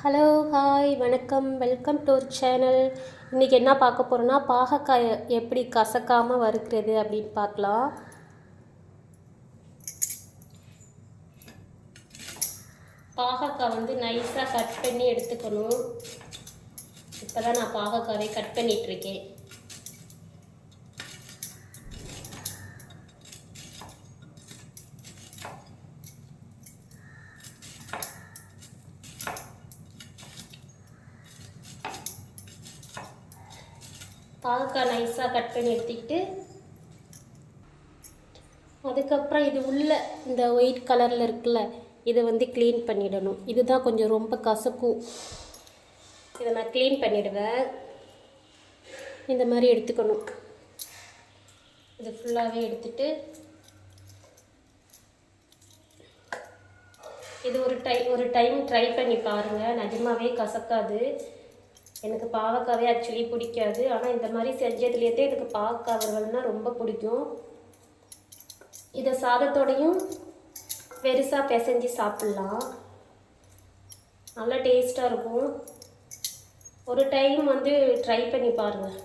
Hello hi வணக்கம் welcome to channel. இன்றைக்கி என்ன பார்க்க போகிறோன்னா பாகக்காயை எப்படி கசக்காமல் வறுக்கிறது அப்படின்னு பார்க்கலாம். பாகக்காய் வந்து நைஸாக கட் பண்ணி எடுத்துக்கணும். இப்போ தான் நான் பாகக்காயை கட் பண்ணிகிட்ருக்கேன். பாகக்காய் நைஸாக கட் பண்ணி எடுத்துக்கிட்டு அதுக்கப்புறம் இது உள்ள இந்த ஒயிட் கலரில் இருக்குல்ல, இதை வந்து க்ளீன் பண்ணிடணும். இதுதான் கொஞ்சம் ரொம்ப கசக்கும். இதை நான் க்ளீன் பண்ணிவிடுவேன். இந்த மாதிரி எடுத்துக்கணும். இது ஃபுல்லாகவே எடுத்துட்டு இது ஒரு டைம் ட்ரை பண்ணி பாருங்கள். நிஜமாவே கசக்காது. எனக்கு பாவக்காவே ஆக்சுவலி பிடிக்காது. ஆனால் இந்த மாதிரி செஞ்சதுலேயே எனக்கு பாவக்காய் வறுவல்னால் ரொம்ப பிடிக்கும். இதை சாதத்தோடையும் பெருசாக பிசைஞ்சு சாப்பிட்லாம். நல்லா டேஸ்ட்டாக இருக்கும். ஒரு டைம் வந்து ட்ரை பண்ணி பாருங்கள்.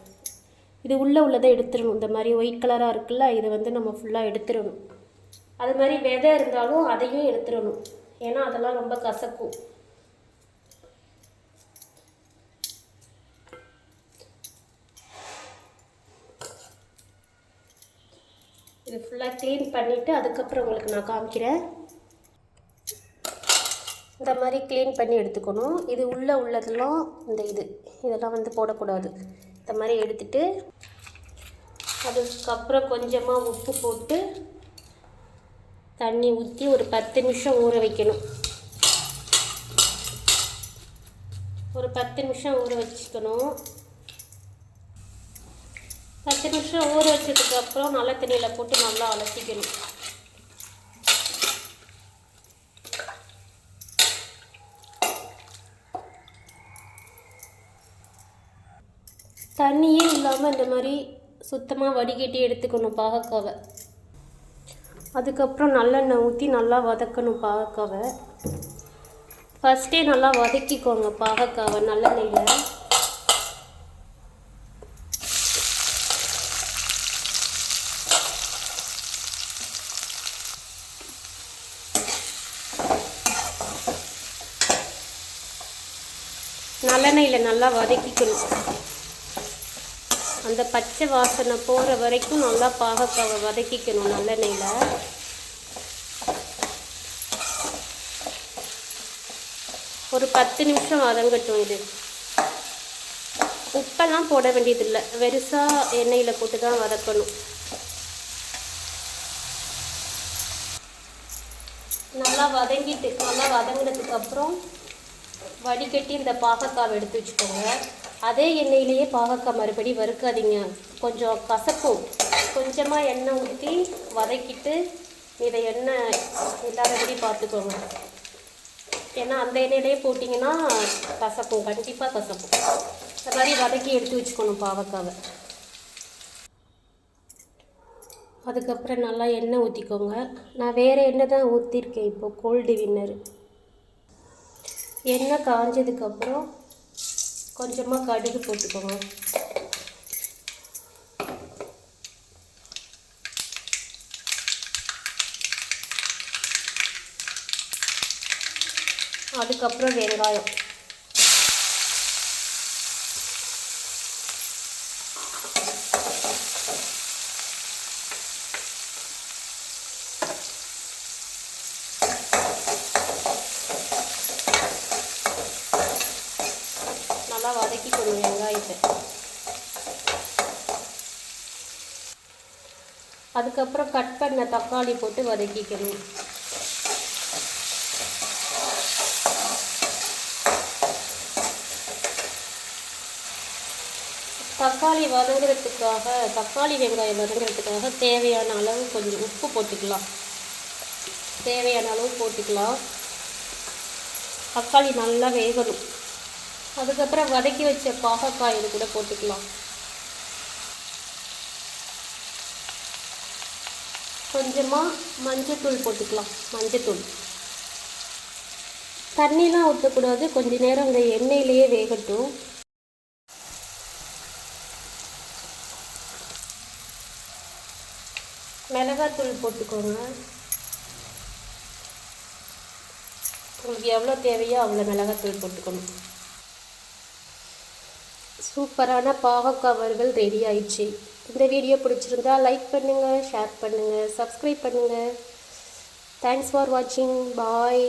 இது உள்ளதை எடுத்துடணும். இந்த மாதிரி ஒயிட் கலராக இருக்குல்ல, இதை வந்து நம்ம ஃபுல்லாக எடுத்துடணும். அது மாதிரி விதை இருந்தாலும் அதையும் எடுத்துடணும். ஏன்னா அதெல்லாம் ரொம்ப கசக்கும். இது ஃபுல்லாக க்ளீன் பண்ணிவிட்டு அதுக்கப்புறம் உங்களுக்கு நான் காமிக்கிறேன். இந்த மாதிரி க்ளீன் பண்ணி எடுத்துக்கணும். இது உள்ளதெல்லாம் இதெல்லாம் வந்து போடக்கூடாது. இந்த மாதிரி எடுத்துட்டு அதுக்கப்புறம் கொஞ்சமாக உப்பு போட்டு தண்ணி ஊற்றி ஒரு 10 நிமிஷம் ஊற வைக்கணும். ஒரு 10 நிமிஷம் ஊற வச்சுக்கணும். 10 நிமிஷம் ஊற வச்சதுக்கப்புறம் நல்ல தண்ணியில் போட்டு நல்லா அலசிக்கணும். தண்ணியே இல்லாமல் இந்த மாதிரி சுத்தமாக வடிகட்டி எடுத்துக்கணும் பாகக்காவை. அதுக்கப்புறம் நல்லெண்ணெய் ஊற்றி நல்லா வதக்கணும் பாகக்காவை. ஃபஸ்ட்டே நல்லா வதக்கிக்கோங்க பாகக்காவை நல்லெண்ணெயில். நல்லெண்ணெயில் நல்லா வதக்கிக்கணும். அந்த பச்சை வாசனை போகிற வரைக்கும் நல்லா பாகக்காவை வதக்கிக்கணும் நல்லெண்ணெயில். ஒரு 10 நிமிஷம் வதங்கட்டும். இது உப்பெல்லாம் போட வேண்டியதில்லை. வெறுசாக எண்ணெயில் போட்டு தான் வதக்கணும். நல்லா வதங்கினதுக்கப்புறம் வடிகட்டி இந்த பாகக்காவை எடுத்து வச்சுக்கோங்க. அதே எண்ணெயிலேயே பாகக்காய் மறுபடி வறுக்காதீங்க. கொஞ்சம் கசக்கும். கொஞ்சமாக எண்ணெய் ஊற்றி வதக்கிட்டு இதை எண்ணெய் இல்லாதபடி பார்த்துக்கோங்க. ஏன்னா அந்த எண்ணெயிலே போட்டிங்கன்னா கசக்கும், கண்டிப்பாக கசக்கும். இந்த மாதிரி வதக்கி எடுத்து வச்சுக்கணும் பாவக்காவை. அதுக்கப்புறம் நல்லா எண்ணெய் ஊற்றிக்கோங்க. நான் வேறு எண்ணெய் தான் ஊற்றிருக்கேன். இப்போது கோல்டு வின்னர். எண்ணெய் காஞ்சதுக்கப்புறம் கொஞ்சமாக கடுகு போட்டுக்கோங்க. அதுக்கப்புறம் வெங்காயம். நல்லா வதக்கிக்கணும் வெங்காயத்தை. அதுக்கப்புறம் கட் பண்ண தக்காளி போட்டு வதக்கிக்கணும். தக்காளி வெங்காயம் வதங்குறதுக்காக தேவையான அளவு கொஞ்சம் உப்பு போட்டுக்கலாம். தக்காளி நல்லா வேகணும். அதுக்கப்புறம் வதக்கி வச்ச பாகக்காய் இது கூட போட்டுக்கலாம். கொஞ்சமாக மஞ்சத்தூள் போட்டுக்கலாம். தண்ணிலாம் ஊற்றக்கூடாது, கொஞ்ச நேரம் அந்த எண்ணெயிலேயே வேகட்டும். மிளகாத்தூள் போட்டுக்கோங்க. உங்களுக்கு எவ்வளோ தேவையோ அவ்வளோ மிளகாத்தூள் போட்டுக்கணும். சூப்பரான பாவக்காய் வறுவல் ரெடி ஆயிடுச்சு. இந்த வீடியோ பிடிச்சிருந்தா லைக் பண்ணுங்கள், ஷேர் பண்ணுங்கள், சப்ஸ்கிரைப் பண்ணுங்கள். தேங்க்ஸ் ஃபார் வாட்சிங். பாய்.